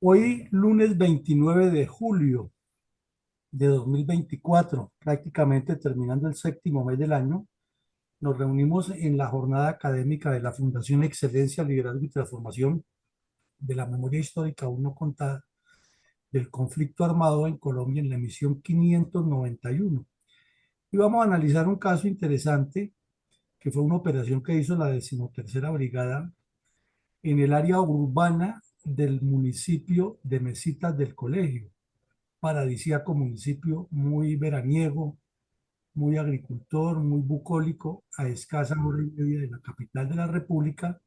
Hoy, lunes 29 de julio de 2024, prácticamente terminando el séptimo mes del año, nos reunimos en la jornada académica de la Fundación Excelencia, Liderazgo y Transformación de la Memoria Histórica aún no contada del conflicto armado en Colombia en la emisión 591. Y vamos a analizar un caso interesante que fue una operación que hizo la 13ª Brigada en el área urbana del municipio de Mesitas del Colegio, paradisíaco municipio, muy veraniego, muy agricultor, muy bucólico, a escasa hora y media de la capital de la República,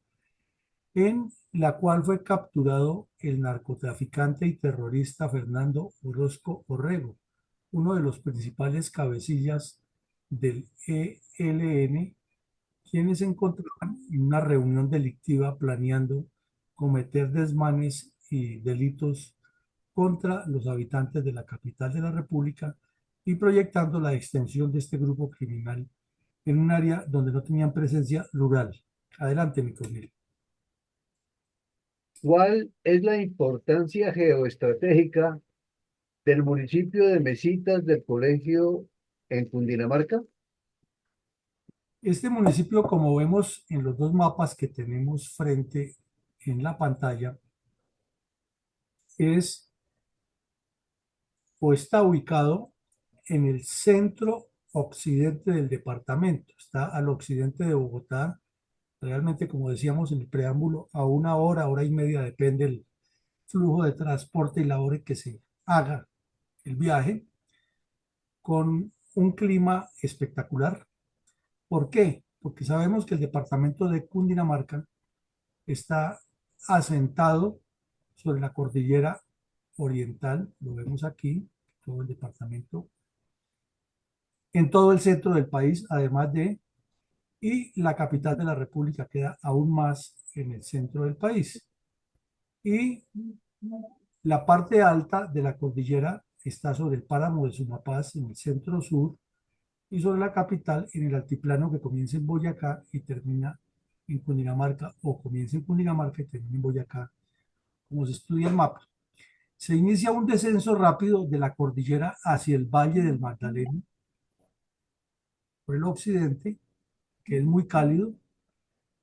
en la cual fue capturado el narcotraficante y terrorista Fernando Orozco Orrego, uno de los principales cabecillas del ELN, quienes se encontraban en una reunión delictiva planeando cometer desmanes y delitos contra los habitantes de la capital de la República y proyectando la extensión de este grupo criminal en un área donde no tenían presencia rural. Adelante, mi Cornelio. ¿Cuál es la importancia geoestratégica del municipio de Mesitas del Colegio en Cundinamarca? Este municipio, como vemos en los dos mapas que tenemos frente en la pantalla, es o está ubicado en el centro occidente del departamento. Está al occidente de Bogotá. Realmente, como decíamos en el preámbulo, a una hora, hora y media, depende el flujo de transporte y la hora en que se haga el viaje, con un clima espectacular. ¿Por qué? Porque sabemos que el departamento de Cundinamarca está asentado sobre la cordillera oriental, lo vemos aquí, todo el departamento, en todo el centro del país, además de, y la capital de la República queda aún más en el centro del país. Y la parte alta de la cordillera está sobre el páramo de Sumapaz en el centro sur y sobre la capital en el altiplano que comienza en Boyacá y termina en Cundinamarca, o comienza en Cundinamarca y termina en Boyacá, como se estudia el mapa. Se inicia un descenso rápido de la cordillera hacia el Valle del Magdalena por el occidente, que es muy cálido,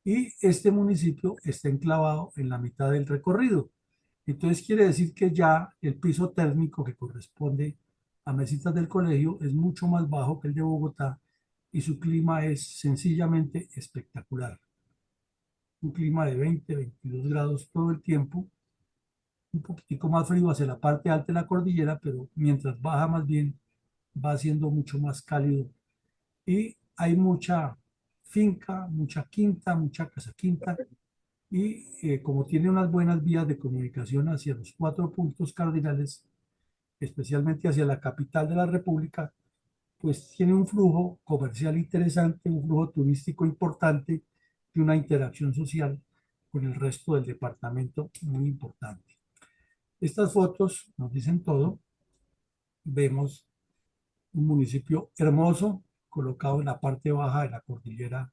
y este municipio está enclavado en la mitad del recorrido. Entonces quiere decir que ya el piso térmico que corresponde a Mesitas del Colegio es mucho más bajo que el de Bogotá y su clima es sencillamente espectacular. Un clima de 20, 22 grados todo el tiempo, un poquitico más frío hacia la parte alta de la cordillera, pero mientras baja más bien va siendo mucho más cálido y hay mucha finca, mucha quinta, mucha casa quinta y como tiene unas buenas vías de comunicación hacia los cuatro puntos cardinales, especialmente hacia la capital de la República, pues tiene un flujo comercial interesante, un flujo turístico importante y una interacción social con el resto del departamento muy importante. Estas fotos nos dicen todo. Vemos un municipio hermoso colocado en la parte baja de la cordillera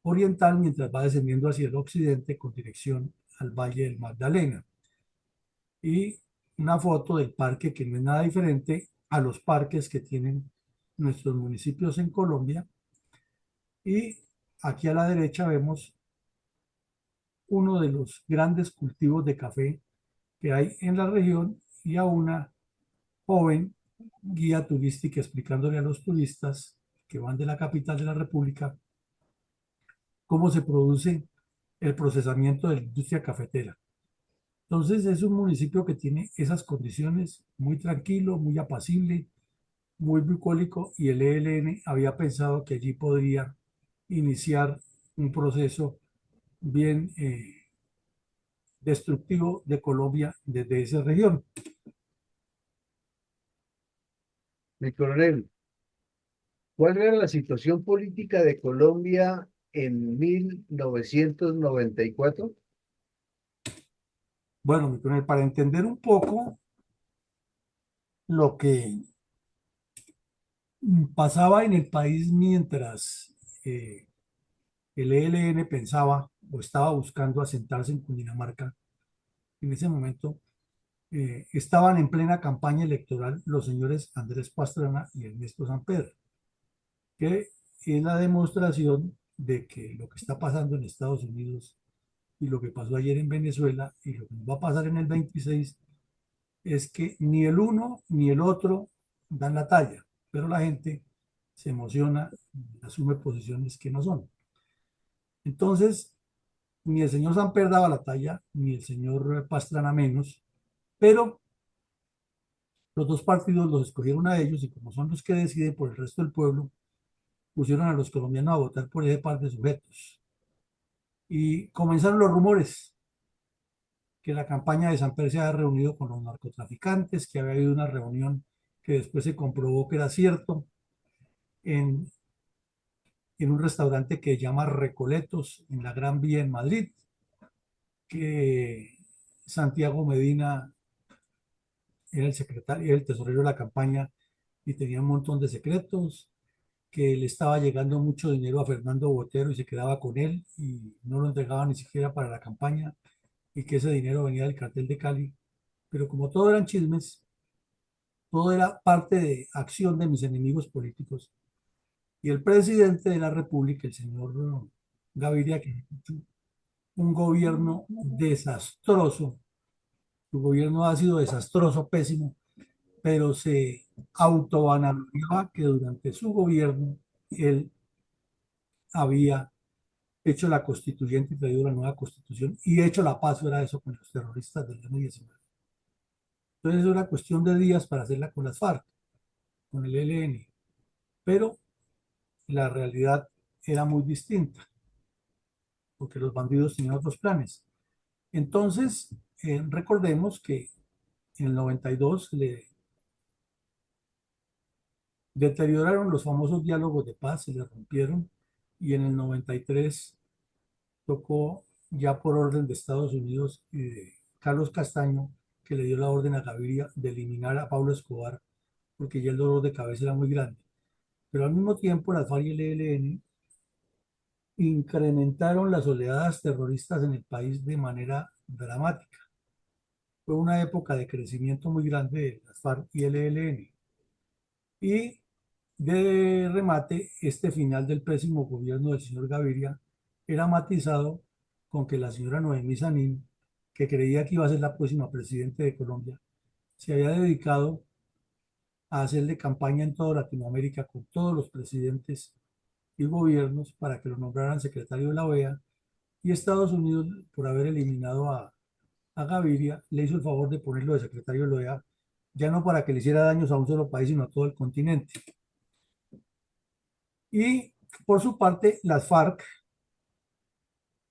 oriental mientras va descendiendo hacia el occidente con dirección al Valle del Magdalena. Y una foto del parque que no es nada diferente a los parques que tienen nuestros municipios en Colombia. Y aquí a la derecha vemos uno de los grandes cultivos de café que hay en la región y a una joven guía turística explicándole a los turistas que van de la capital de la República cómo se produce el procesamiento de la industria cafetera. Entonces es un municipio que tiene esas condiciones, muy tranquilo, muy apacible, muy bucólico, y el ELN había pensado que allí podría iniciar un proceso bien destructivo de Colombia desde esa región. Mi coronel, ¿cuál era la situación política de Colombia en 1994? Bueno, para entender un poco lo que pasaba en el país mientras el ELN pensaba o estaba buscando asentarse en Cundinamarca, En ese momento estaban en plena campaña electoral los señores Andrés Pastrana y Ernesto Samper, que es la demostración de que lo que está pasando en Estados Unidos y lo que pasó ayer en Venezuela y lo que nos va a pasar en el 26 es que ni el uno ni el otro dan la talla, pero la gente se emociona y asume posiciones que no son. Entonces, ni el señor Samper daba la talla, ni el señor Pastrana menos, pero los dos partidos los escogieron a ellos y como son los que deciden por el resto del pueblo, pusieron a los colombianos a votar por ese par de sujetos. Y comenzaron los rumores que la campaña de Samper se había reunido con los narcotraficantes, que había habido una reunión que después se comprobó que era cierto en, en un restaurante que se llama Recoletos en la Gran Vía en Madrid, que Santiago Medina era el secretario, el tesorero de la campaña y tenía un montón de secretos, que le estaba llegando mucho dinero a Fernando Botero y se quedaba con él y no lo entregaba ni siquiera para la campaña y que ese dinero venía del cartel de Cali. Pero como todo eran chismes, todo era parte de acción de mis enemigos políticos. Y el presidente de la República, el señor Gaviria, que un gobierno desastroso, su gobierno ha sido desastroso, pésimo, pero se autoanalizaba que durante su gobierno él había hecho la constituyente y traído la nueva constitución y hecho la paz, era eso con los terroristas del año 19. Entonces eso era cuestión de días para hacerla con las FARC, con el ELN, pero la realidad era muy distinta, porque los bandidos tenían otros planes. Entonces, recordemos que en el 92 le deterioraron los famosos diálogos de paz, se le rompieron, y en el 93 tocó ya por orden de Estados Unidos y de Carlos Castaño, que le dio la orden a Gaviria de eliminar a Pablo Escobar, porque ya el dolor de cabeza era muy grande. Pero al mismo tiempo las FARC y el ELN incrementaron las oleadas terroristas en el país de manera dramática. Fue una época de crecimiento muy grande de las FARC y el ELN. Y de remate, este final del pésimo gobierno del señor Gaviria era matizado con que la señora Noemí Sanín, que creía que iba a ser la próxima presidenta de Colombia, se había dedicado a hacerle campaña en toda Latinoamérica con todos los presidentes y gobiernos para que lo nombraran secretario de la OEA y Estados Unidos, por haber eliminado a Gaviria, le hizo el favor de ponerlo de secretario de la OEA, ya no para que le hiciera daños a un solo país, sino a todo el continente. Y por su parte, las FARC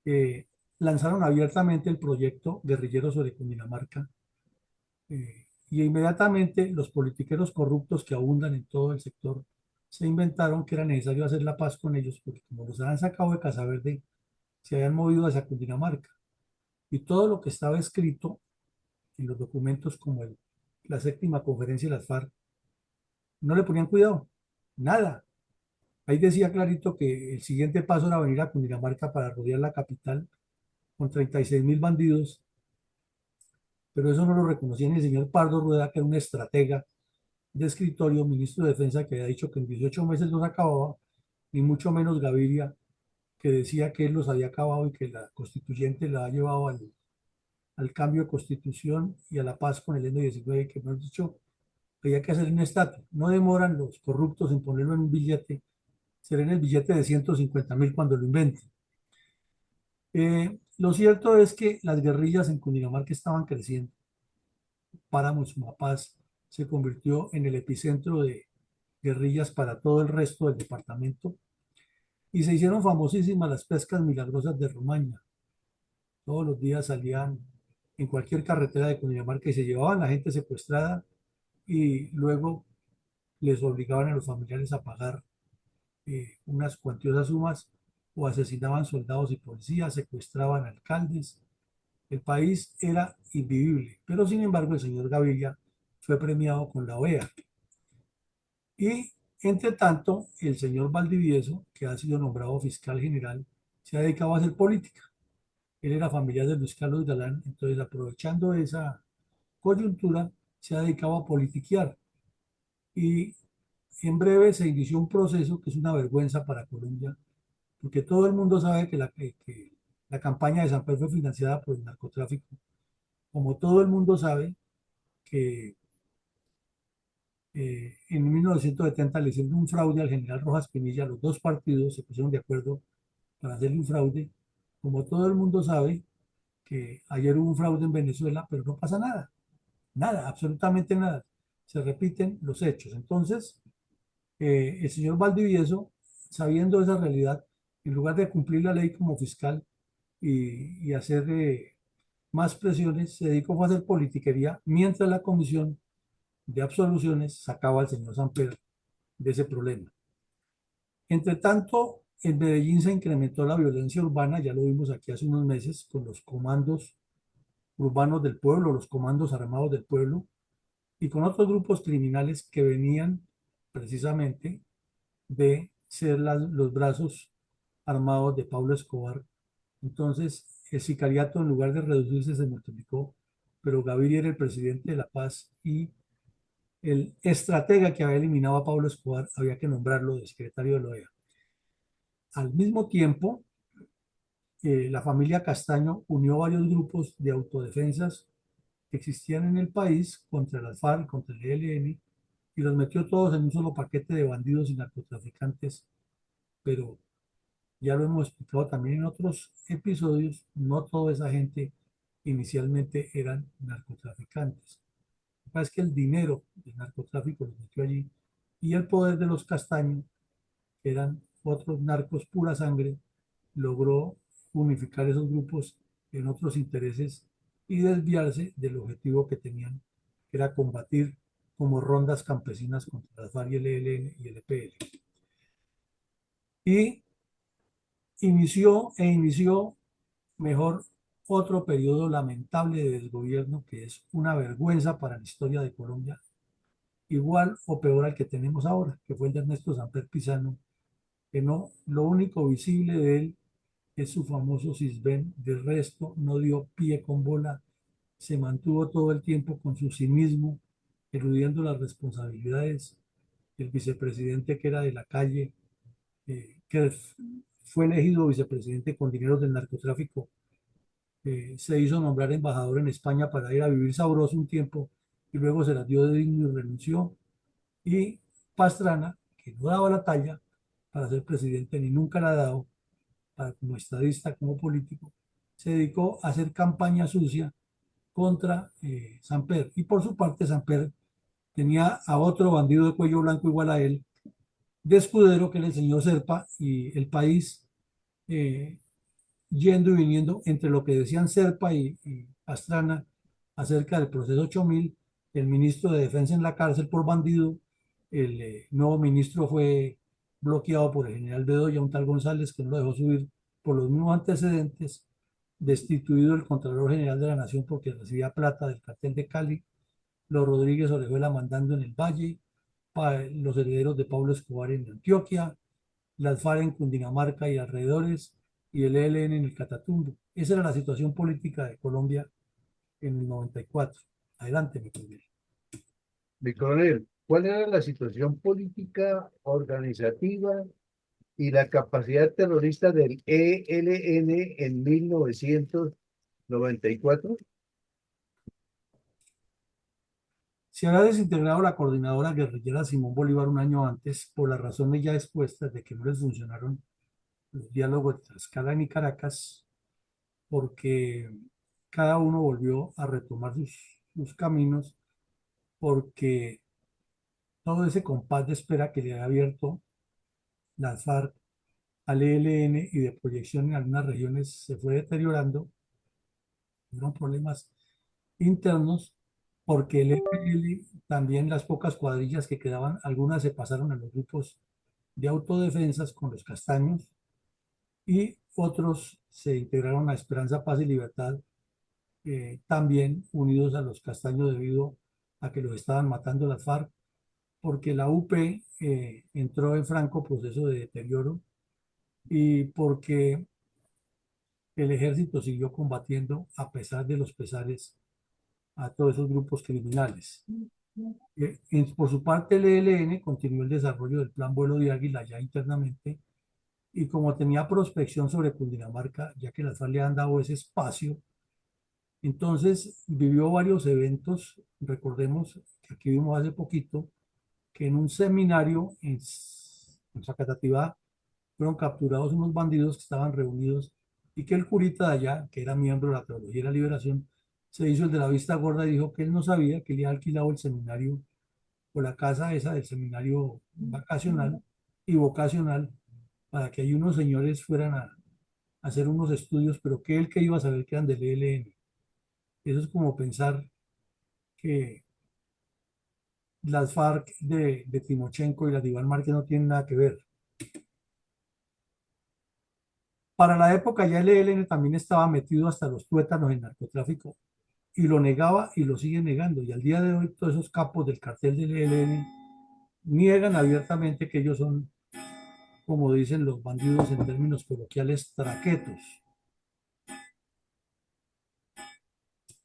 eh, lanzaron abiertamente el proyecto guerrillero sobre Cundinamarca y inmediatamente los politiqueros corruptos que abundan en todo el sector se inventaron que era necesario hacer la paz con ellos porque como los habían sacado de Casaverde, se habían movido hacia Cundinamarca y todo lo que estaba escrito en los documentos como la séptima conferencia de las FARC no le ponían cuidado, nada. Ahí decía clarito que el siguiente paso era venir a Cundinamarca para rodear la capital con 36.000 bandidos, pero eso no lo reconocía ni el señor Pardo Rueda, que era un estratega de escritorio, ministro de Defensa, que había dicho que en 18 meses los acababa, ni mucho menos Gaviria, que decía que él los había acabado y que la constituyente la ha llevado al cambio de constitución y a la paz con el N-19, que hemos dicho, había que hacer un estatus. No demoran los corruptos en ponerlo en un billete, será en el billete de 150.000 cuando lo inventen. Lo cierto es que las guerrillas en Cundinamarca estaban creciendo. Páramo Sumapaz se convirtió en el epicentro de guerrillas para todo el resto del departamento y se hicieron famosísimas las pescas milagrosas de Romaña. Todos los días salían en cualquier carretera de Cundinamarca y se llevaban a la gente secuestrada y luego les obligaban a los familiares a pagar unas cuantiosas sumas o asesinaban soldados y policías, secuestraban alcaldes. El país era invivible, pero sin embargo el señor Gaviria fue premiado con la OEA. Y entre tanto, el señor Valdivieso, que ha sido nombrado fiscal general, se ha dedicado a hacer política. Él era familiar de Luis Carlos Galán, entonces aprovechando esa coyuntura se ha dedicado a politiquear y en breve se inició un proceso que es una vergüenza para Colombia, porque todo el mundo sabe que la campaña de Samper fue financiada por el narcotráfico, como todo el mundo sabe que en 1970 le hicieron un fraude al general Rojas Pinilla, los dos partidos se pusieron de acuerdo para hacerle un fraude, como todo el mundo sabe que ayer hubo un fraude en Venezuela, pero no pasa nada, nada, absolutamente nada, se repiten los hechos. Entonces, el señor Valdivieso, sabiendo esa realidad, en lugar de cumplir la ley como fiscal y hacer más presiones, se dedicó a hacer politiquería, mientras la comisión de absoluciones sacaba al señor Samper de ese problema. Entre tanto, en Medellín se incrementó la violencia urbana, ya lo vimos aquí hace unos meses, con los comandos urbanos del pueblo, los comandos armados del pueblo, y con otros grupos criminales que venían precisamente de ser los brazos armados de Pablo Escobar. Entonces, el sicariato en lugar de reducirse se multiplicó, pero Gaviria era el presidente de La Paz y el estratega que había eliminado a Pablo Escobar había que nombrarlo de secretario de la OEA. Al mismo tiempo, la familia Castaño unió varios grupos de autodefensas que existían en el país contra las FARC, contra el ELN, y los metió todos en un solo paquete de bandidos y narcotraficantes, pero ya lo hemos explicado también en otros episodios, no toda esa gente inicialmente eran narcotraficantes. Lo que pasa es que el dinero del narcotráfico los metió allí y el poder de los Castaños, que eran otros narcos pura sangre, logró unificar esos grupos en otros intereses y desviarse del objetivo que tenían, que era combatir como rondas campesinas contra las FARC y el ELN y el EPL. Y inició mejor otro periodo lamentable de desgobierno que es una vergüenza para la historia de Colombia, igual o peor al que tenemos ahora, que fue el de Ernesto Samper Pizano, que no, lo único visible de él es su famoso Sisbén, del resto no dio pie con bola, se mantuvo todo el tiempo con su cinismo, eludiendo las responsabilidades. El vicepresidente que era de la calle, que fue elegido vicepresidente con dinero del narcotráfico, se hizo nombrar embajador en España para ir a vivir sabroso un tiempo y luego se las dio de digno y renunció. Y Pastrana, que no daba la talla para ser presidente ni nunca la ha dado, para, como estadista, como político, se dedicó a hacer campaña sucia contra Samper. Y por su parte, Samper tenía a otro bandido de cuello blanco igual a él, de escudero, que le enseñó Serpa, y el país eh, yendo y viniendo entre lo que decían Serpa y Pastrana acerca del proceso 8000, el ministro de Defensa en la cárcel por bandido, el nuevo ministro fue bloqueado por el general Bedoya, un tal González, que no lo dejó subir por los mismos antecedentes, destituido el Contralor General de la Nación porque recibía plata del cartel de Cali, los Rodríguez Orejuela mandando en el Valle, los herederos de Pablo Escobar en Antioquia, las FARC en Cundinamarca y alrededores, y el ELN en el Catatumbo. Esa era la situación política de Colombia en el 94. Adelante, mi coronel. Mi coronel, ¿cuál era la situación política, organizativa y la capacidad terrorista del ELN en 1994? Se había desintegrado la coordinadora guerrillera Simón Bolívar un año antes por las razones ya expuestas de que no les funcionaron los diálogos de Tlaxcala ni Caracas, porque cada uno volvió a retomar sus caminos, porque todo ese compás de espera que le había abierto las FARC al ELN y de proyección en algunas regiones se fue deteriorando, fueron problemas internos, porque el EPL, también las pocas cuadrillas que quedaban, algunas se pasaron a los grupos de autodefensas con los castaños y otros se integraron a Esperanza, Paz y Libertad, también unidos a los castaños debido a que los estaban matando las FARC, porque la UP entró en franco proceso de deterioro y porque el ejército siguió combatiendo a pesar de los pesares a todos esos grupos criminales. Por su parte, el ELN continuó el desarrollo del plan Vuelo de Águila ya internamente y como tenía prospección sobre Cundinamarca, ya que las FARC le han dado ese espacio, entonces vivió varios eventos. Recordemos que aquí vimos hace poquito que en un seminario en Zacatativá fueron capturados unos bandidos que estaban reunidos y que el curita de allá, que era miembro de la Teología de la Liberación, se hizo el de la vista gorda y dijo que él no sabía que le había alquilado el seminario o la casa esa del seminario vacacional y vocacional para que ahí unos señores fueran a hacer unos estudios, pero que él que iba a saber que eran del ELN. Eso es como pensar que las FARC de Timochenko y las de Iván Márquez no tienen nada que ver. Para la época ya el ELN también estaba metido hasta los tuétanos en narcotráfico y lo negaba y lo sigue negando. Y al día de hoy todos esos capos del cartel del ELN niegan abiertamente que ellos son, como dicen los bandidos en términos coloquiales, traquetos.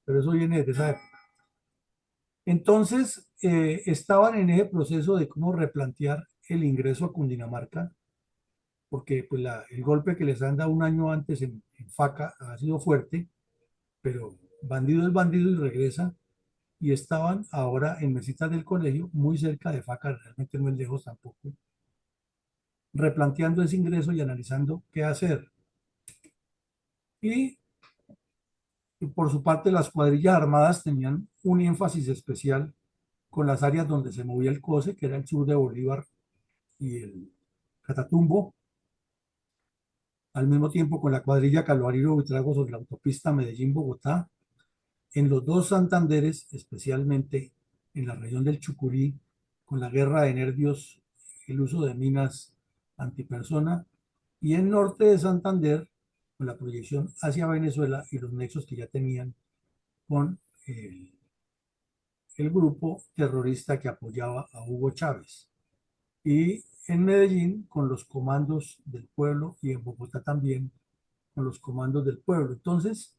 Pero eso viene de esa época. Entonces, estaban en ese proceso de cómo replantear el ingreso a Cundinamarca, porque pues, el golpe que les han dado un año antes en Faca ha sido fuerte, pero bandido es bandido y regresa. Y estaban ahora en mesitas del colegio, muy cerca de Faca, realmente no es lejos tampoco, replanteando ese ingreso y analizando qué hacer. Y por su parte, las cuadrillas armadas tenían un énfasis especial con las áreas donde se movía el COSE, que era el sur de Bolívar y el Catatumbo, al mismo tiempo con la cuadrilla Calvario Buitrago sobre la autopista Medellín-Bogotá, en los dos Santanderes, especialmente en la región del Chucurí, con la guerra de nervios, el uso de minas antipersona, y en norte de Santander, con la proyección hacia Venezuela y los nexos que ya tenían con el grupo terrorista que apoyaba a Hugo Chávez. Y en Medellín con los comandos del pueblo y en Bogotá también con los comandos del pueblo. Entonces,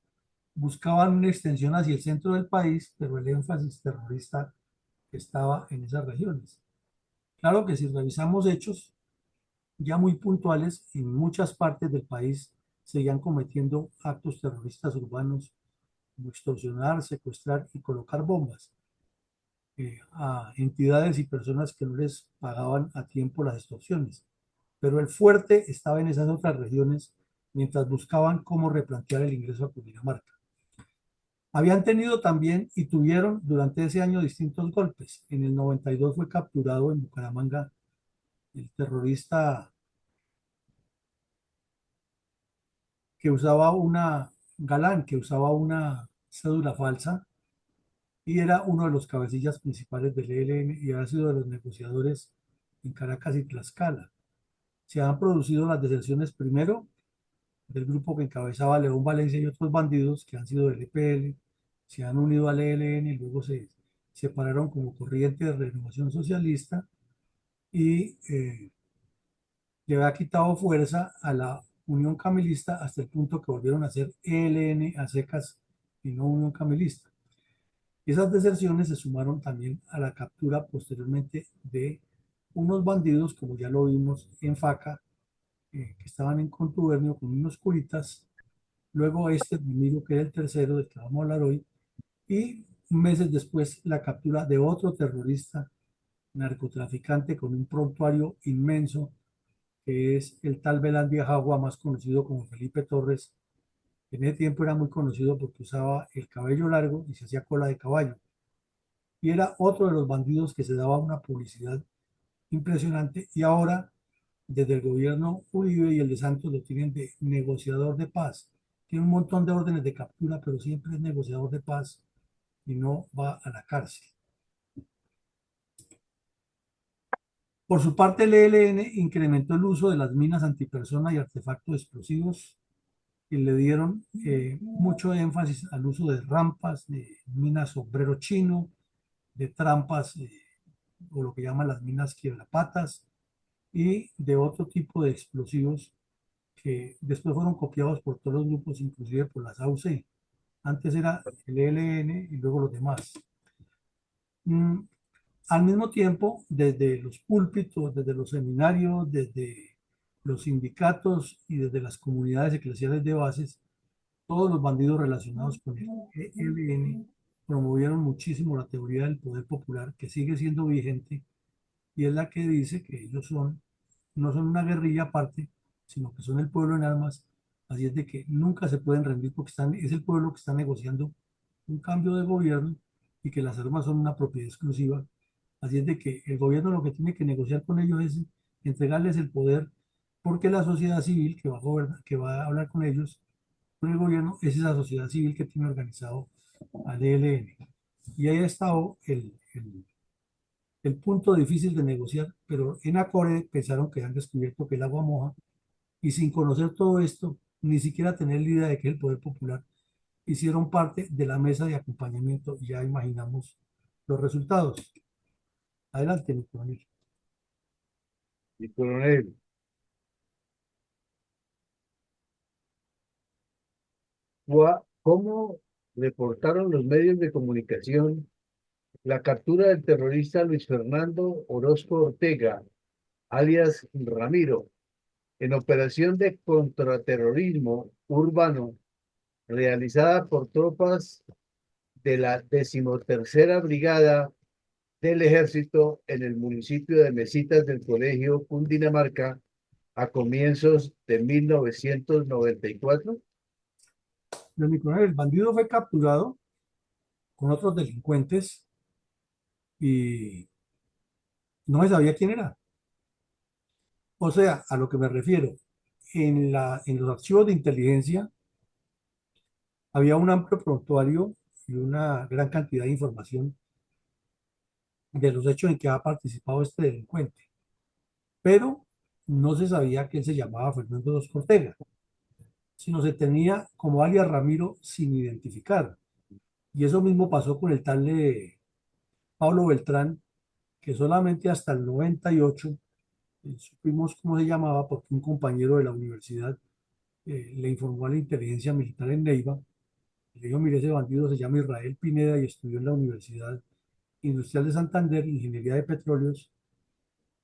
buscaban una extensión hacia el centro del país, pero el énfasis terrorista estaba en esas regiones. Claro que si revisamos hechos ya muy puntuales, en muchas partes del país seguían cometiendo actos terroristas urbanos como extorsionar, secuestrar y colocar bombas a entidades y personas que no les pagaban a tiempo las extorsiones. Pero el fuerte estaba en esas otras regiones mientras buscaban cómo replantear el ingreso a Cundinamarca. Habían tenido también y tuvieron durante ese año distintos golpes. En el 92 fue capturado en Bucaramanga el terrorista que usaba una Galán, que usaba una cédula falsa y era uno de los cabecillas principales del ELN y ha sido de los negociadores en Caracas y Tlaxcala. Se han producido las deserciones primero del grupo que encabezaba León Valencia y otros bandidos que han sido del EPL, se han unido al ELN y luego se separaron como corriente de renovación socialista y le había quitado fuerza a la Unión Camilista hasta el punto que volvieron a ser ELN a secas y no Unión Camilista. Y esas deserciones se sumaron también a la captura posteriormente de unos bandidos, como ya lo vimos en Faca, que estaban en contubernio con unos curitas. Luego este Domingo, que era el tercero del que vamos a hablar hoy, y meses después la captura de otro terrorista narcotraficante con un prontuario inmenso, que es el tal Belán Viajagua, más conocido como Felipe Torres. En ese tiempo era muy conocido porque usaba el cabello largo y se hacía cola de caballo. Y era otro de los bandidos que se daba una publicidad impresionante y ahora desde el gobierno Uribe y el de Santos lo tienen de negociador de paz. Tiene un montón de órdenes de captura, pero siempre es negociador de paz y no va a la cárcel. Por su parte, el ELN incrementó el uso de las minas antipersona y artefactos explosivos y le dieron mucho énfasis al uso de rampas, de minas sombrero chino, de trampas o lo que llaman las minas quiebrapatas y de otro tipo de explosivos que después fueron copiados por todos los grupos, inclusive por las AUC. Antes era el ELN y luego los demás. Mm, Al mismo tiempo, desde los púlpitos, desde los seminarios, desde los sindicatos y desde las comunidades eclesiales de bases, todos los bandidos relacionados con el ELN promovieron muchísimo la teoría del poder popular, que sigue siendo vigente, y es la que dice que ellos no son una guerrilla aparte, sino que son el pueblo en armas. Así es de que nunca se pueden rendir porque es el pueblo que está negociando un cambio de gobierno y que las armas son una propiedad exclusiva. Así es de que el gobierno lo que tiene que negociar con ellos es entregarles el poder, porque la sociedad civil que va a que va a hablar con ellos, con el gobierno, es esa sociedad civil que tiene organizado al ELN. Y ahí ha estado el punto difícil de negociar, pero en Acore pensaron que han descubierto que el agua moja, y sin conocer todo esto, ni siquiera tener la idea de que el poder popular, hicieron parte de la mesa de acompañamiento. Ya imaginamos los resultados. Adelante, mi coronel. Mi coronel, ¿cómo reportaron los medios de comunicación la captura del terrorista Luis Fernando Orozco Ortega, alias Ramiro, en operación de contraterrorismo urbano realizada por tropas de la 13ª Brigada del Ejército en el municipio de Mesitas del Colegio Cundinamarca a comienzos de 1994? Mi coronel, el bandido fue capturado con otros delincuentes y no se sabía quién era. O sea, a lo que me refiero, en los archivos de inteligencia había un amplio prontuario y una gran cantidad de información de los hechos en que ha participado este delincuente, pero no se sabía que él se llamaba Fernando Dos Ortega, sino se tenía como alias Ramiro sin identificar. Y eso mismo pasó con el tal de Pablo Beltrán, que solamente hasta el 98 supimos cómo se llamaba porque un compañero de la universidad le informó a la inteligencia militar en Neiva. Le dijo: mire, ese bandido se llama Israel Pineda y estudió en la Universidad Industrial de Santander, Ingeniería de Petróleos.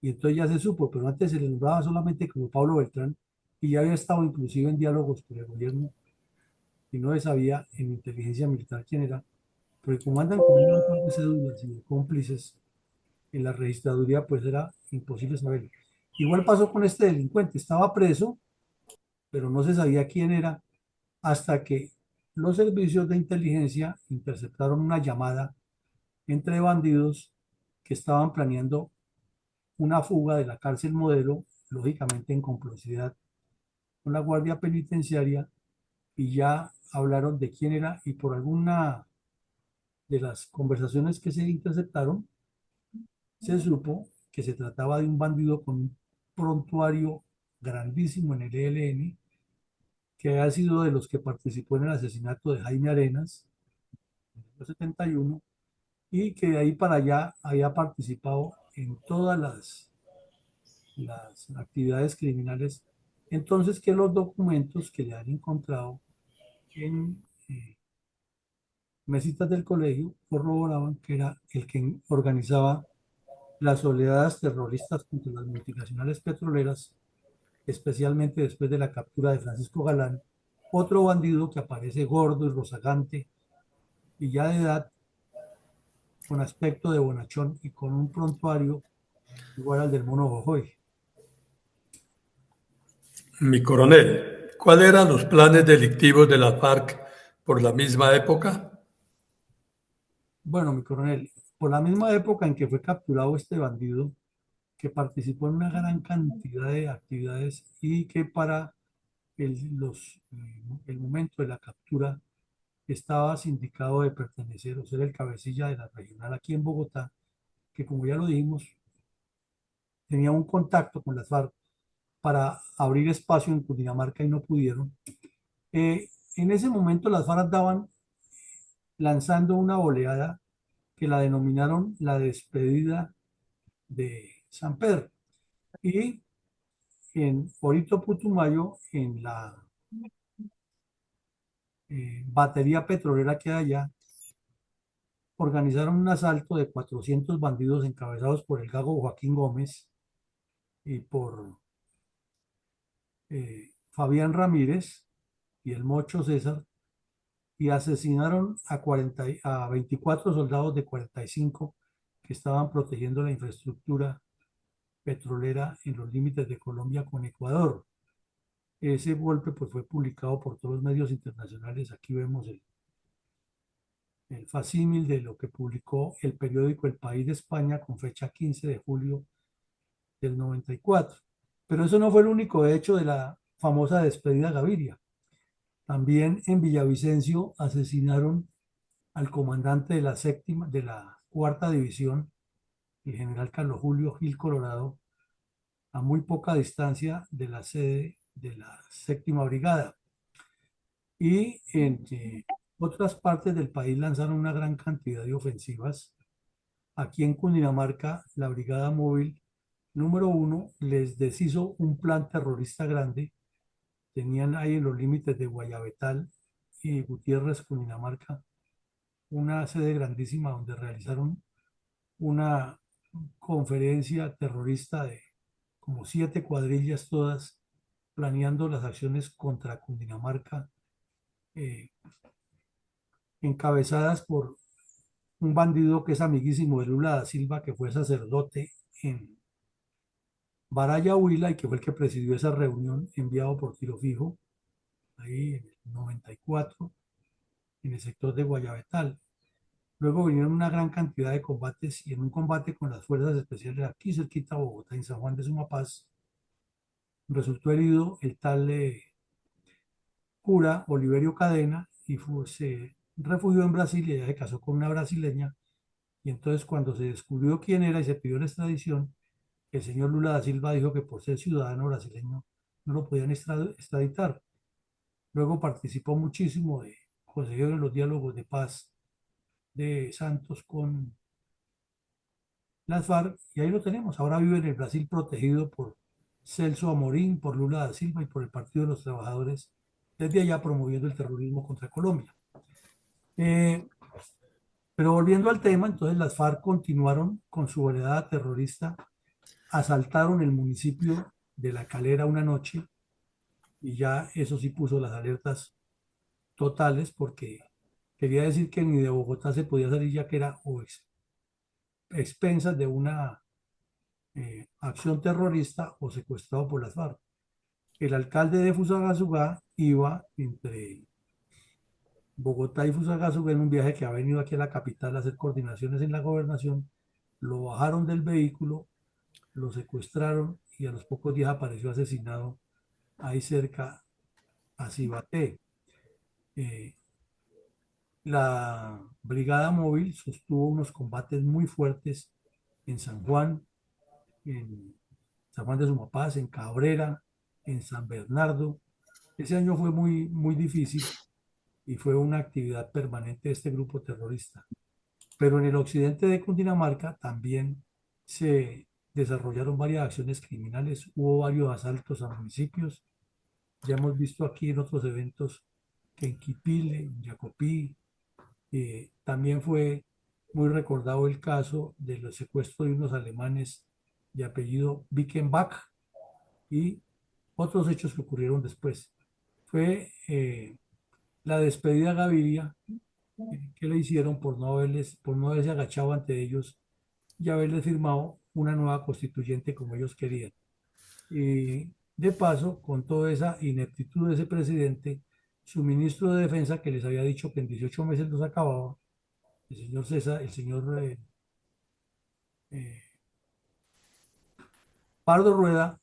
Y entonces ya se supo, pero antes se le nombraba solamente como Pablo Beltrán, y ya había estado inclusive en diálogos con el gobierno, y no se sabía en inteligencia militar quién era, porque como andan con un montón de cédulas y de cómplices en la registraduría, pues era imposible saberlo. Igual pasó con este delincuente, estaba preso, pero no se sabía quién era, hasta que los servicios de inteligencia interceptaron una llamada entre bandidos que estaban planeando una fuga de la cárcel Modelo, lógicamente en complicidad con la Guardia Penitenciaria, y ya hablaron de quién era, y por alguna de las conversaciones que se interceptaron, se supo que se trataba de un bandido con un prontuario grandísimo en el ELN, que ha sido de los que participó en el asesinato de Jaime Arenas en el 71, y que de ahí para allá había participado en todas las actividades criminales. Entonces, que los documentos que le han encontrado en mesitas del colegio corroboraban que era el que organizaba las oleadas terroristas contra las multinacionales petroleras, especialmente después de la captura de Francisco Galán, otro bandido que aparece gordo y rozagante y ya de edad, con aspecto de bonachón y con un prontuario igual al del mono Jojoy. Mi coronel, ¿cuáles eran los planes delictivos de las FARC por la misma época? Bueno, mi coronel, por la misma época en que fue capturado este bandido, que participó en una gran cantidad de actividades y que para el momento de la captura estaba sindicado de pertenecer o ser el cabecilla de la regional aquí en Bogotá, que como ya lo dijimos, tenía un contacto con las FARC para abrir espacio en Cundinamarca y no pudieron. En ese momento las FARC andaban lanzando una oleada que la denominaron la despedida de San Pedro. Y en Orito Putumayo, en la batería petrolera que hay allá, organizaron un asalto de 400 bandidos encabezados por el Gago Joaquín Gómez y por Fabián Ramírez y el Mocho César, y asesinaron a 24 soldados de 45 que estaban protegiendo la infraestructura petrolera en los límites de Colombia con Ecuador. Ese golpe pues, fue publicado por todos los medios internacionales. Aquí vemos el facímil de lo que publicó el periódico El País de España con fecha 15 de julio del 94. Pero eso no fue el único hecho de la famosa despedida Gaviria. También en Villavicencio asesinaron al comandante de la séptima, de la cuarta división, el general Carlos Julio Gil Colorado, a muy poca distancia de la sede de la séptima brigada. Y en otras partes del país lanzaron una gran cantidad de ofensivas. Aquí en Cundinamarca, la Brigada Móvil número 1 les deshizo un plan terrorista grande. Tenían ahí en los límites de Guayabetal y Gutiérrez, Cundinamarca, una sede grandísima donde realizaron una conferencia terrorista de como 7 cuadrillas todas planeando las acciones contra Cundinamarca, eh, encabezadas por un bandido que es amiguísimo de Lula da Silva, que fue sacerdote en Baraya Huila y que fue el que presidió esa reunión enviado por tiro fijo, ahí en el 94, en el sector de Guayabetal. Luego vinieron una gran cantidad de combates y en un combate con las fuerzas especiales aquí cerquita a Bogotá, en San Juan de Sumapaz, resultó herido el tal cura Oliverio Cadena y se refugió en Brasil y ella se casó con una brasileña. Y entonces cuando se descubrió quién era y se pidió la extradición, el señor Lula da Silva dijo que por ser ciudadano brasileño no lo podían extraditar. Luego participó muchísimo de consejero en los diálogos de paz de Santos con las FARC y ahí lo tenemos. Ahora vive en el Brasil protegido por Celso Amorín, por Lula da Silva y por el Partido de los Trabajadores, desde allá promoviendo el terrorismo contra Colombia. Eh, pero volviendo al tema, entonces las FARC continuaron con su oleada terrorista, asaltaron el municipio de La Calera una noche y ya eso sí puso las alertas totales porque quería decir que ni de Bogotá se podía salir ya que era o expensas de una acción terrorista o secuestrado por las FARC. El alcalde de Fusagasugá iba entre Bogotá y Fusagasugá en un viaje que ha venido aquí a la capital a hacer coordinaciones en la gobernación. Lo bajaron del vehículo, lo secuestraron y a los pocos días apareció asesinado ahí cerca a Cibaté. Eh, la brigada móvil sostuvo unos combates muy fuertes en San Juan, en San Juan de Sumapaz, en Cabrera, en San Bernardo. Ese año fue muy, muy difícil y fue una actividad permanente de este grupo terrorista. Pero en el occidente de Cundinamarca también se desarrollaron varias acciones criminales, hubo varios asaltos a municipios. Ya hemos visto aquí en otros eventos que en Quipile, en Jacopí, también fue muy recordado el caso de los secuestros de unos alemanes de apellido Bickenbach y otros hechos que ocurrieron después. Fue la despedida a Gaviria que le hicieron por no haberse agachado ante ellos y haberles firmado una nueva constituyente como ellos querían. Y de paso, con toda esa ineptitud de ese presidente, su ministro de Defensa, que les había dicho que en 18 meses los acababa, el señor César, el señor eh, Pardo Rueda,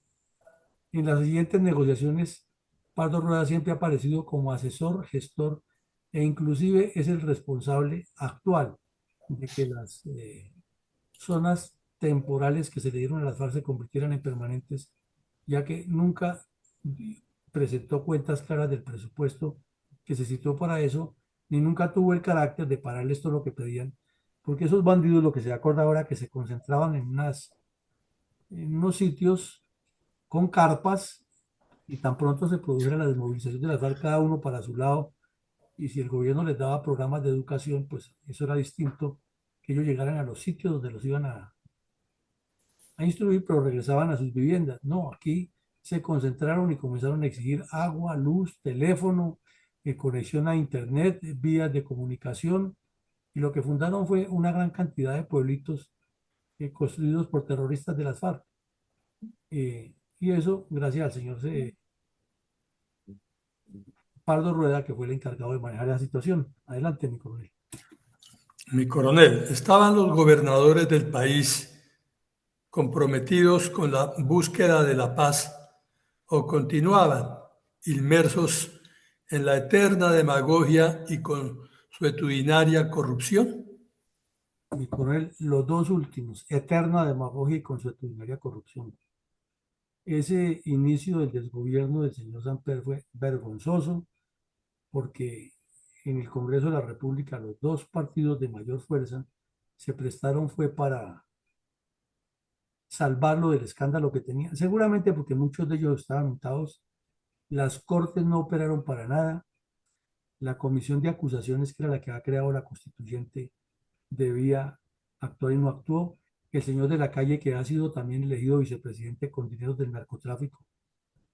en las siguientes negociaciones, Pardo Rueda siempre ha aparecido como asesor, gestor e inclusive es el responsable actual de que las zonas temporales que se le dieron a las FARC se convirtieran en permanentes, ya que nunca presentó cuentas claras del presupuesto que se citó para eso, ni nunca tuvo el carácter de pararles todo lo que pedían, porque esos bandidos, lo que se acuerda ahora, que se concentraban en unos sitios con carpas y tan pronto se produjera la desmovilización de las FARC, cada uno para su lado, y si el gobierno les daba programas de educación, pues eso era distinto, que ellos llegaran a los sitios donde los iban a instruir, pero regresaban a sus viviendas. No, aquí se concentraron y comenzaron a exigir agua, luz, teléfono, conexión a internet, vías de comunicación, y lo que fundaron fue una gran cantidad de pueblitos construidos por terroristas de las FARC. Y eso, gracias al señor Pardo Rueda, que fue el encargado de manejar esa situación. Adelante, mi coronel. Mi coronel, ¿estaban los gobernadores del país comprometidos con la búsqueda de la paz o continuaban inmersos en la eterna demagogia y consuetudinaria corrupción? Mi coronel, los dos últimos, eterna demagogia y consuetudinaria corrupción. Ese inicio del desgobierno del señor Samper fue vergonzoso porque en el Congreso de la República los dos partidos de mayor fuerza se prestaron fue para salvarlo del escándalo que tenía, seguramente porque muchos de ellos estaban untados, las cortes no operaron para nada, la comisión de acusaciones, que era la que ha creado la constituyente, debía actuar y no actuó, el señor de la calle, que ha sido también elegido vicepresidente con dineros del narcotráfico,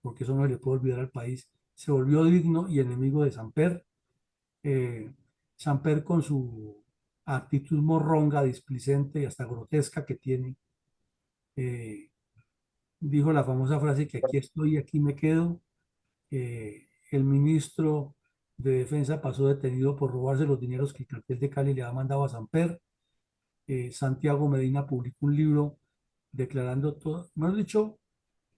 porque eso no le puede olvidar al país, se volvió digno y enemigo de Samper. Eh, Samper, con su actitud morronga, displicente y hasta grotesca que tiene, eh, dijo la famosa frase que aquí estoy, aquí me quedo. El ministro de Defensa pasó detenido por robarse los dineros que el cartel de Cali le ha mandado a Samper. Santiago Medina publicó un libro declarando todo, mejor dicho,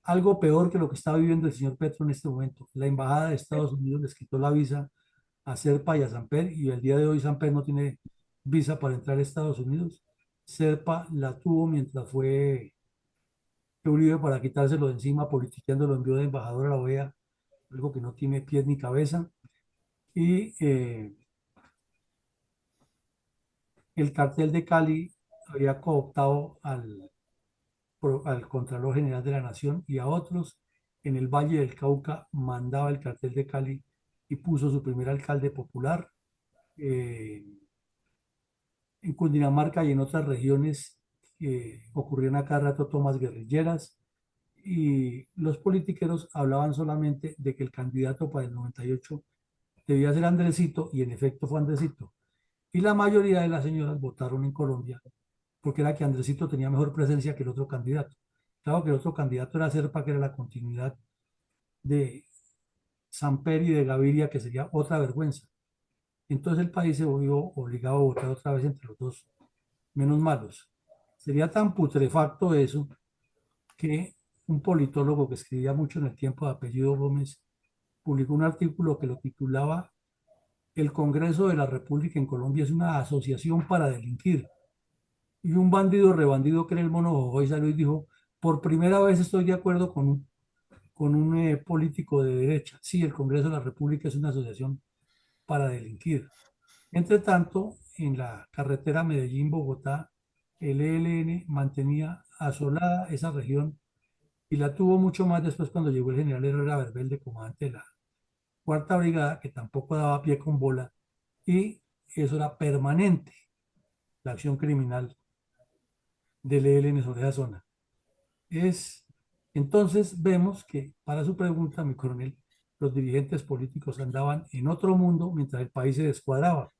algo peor que lo que está viviendo el señor Petro en este momento. La embajada de Estados Unidos les quitó la visa a Serpa y a Samper, y el día de hoy Samper no tiene visa para entrar a Estados Unidos. Serpa la tuvo mientras fue Uribe, para quitárselo de encima, politiqueando, lo envió de embajador a la OEA, algo que no tiene pies ni cabeza. Y el cartel de Cali había cooptado al Contralor General de la Nación y a otros. En el Valle del Cauca mandaba el cartel de Cali y puso su primer alcalde popular. Eh, en Cundinamarca y en otras regiones ocurrían a cada rato tomas guerrilleras, y los politiqueros hablaban solamente de que el candidato para el 98 debía ser Andresito, y en efecto fue Andresito. Y la mayoría de las señoras votaron en Colombia porque era que Andresito tenía mejor presencia que el otro candidato. Claro que el otro candidato era Serpa, que era la continuidad de Samper y de Gaviria, que sería otra vergüenza. Entonces el país se vio obligado a votar otra vez entre los dos menos malos. Sería tan putrefacto eso que un politólogo que escribía mucho en el tiempo, de apellido Gómez, publicó un artículo que lo titulaba "El Congreso de la República en Colombia es una asociación para delinquir". Y un bandido rebandido, que era el mono Jojoy, salió y dijo: por primera vez estoy de acuerdo con un político de derecha. Sí, el Congreso de la República es una asociación para delinquir. Entre tanto, en la carretera Medellín-Bogotá, el ELN mantenía asolada esa región, y la tuvo mucho más después cuando llegó el general Herrera Verbel, comandante de la Cuarta Brigada, que tampoco daba pie con bola, y eso era permanente, la acción criminal del ELN sobre esa zona. Entonces vemos que, para su pregunta, mi coronel, los dirigentes políticos andaban en otro mundo mientras el país se descuadraba.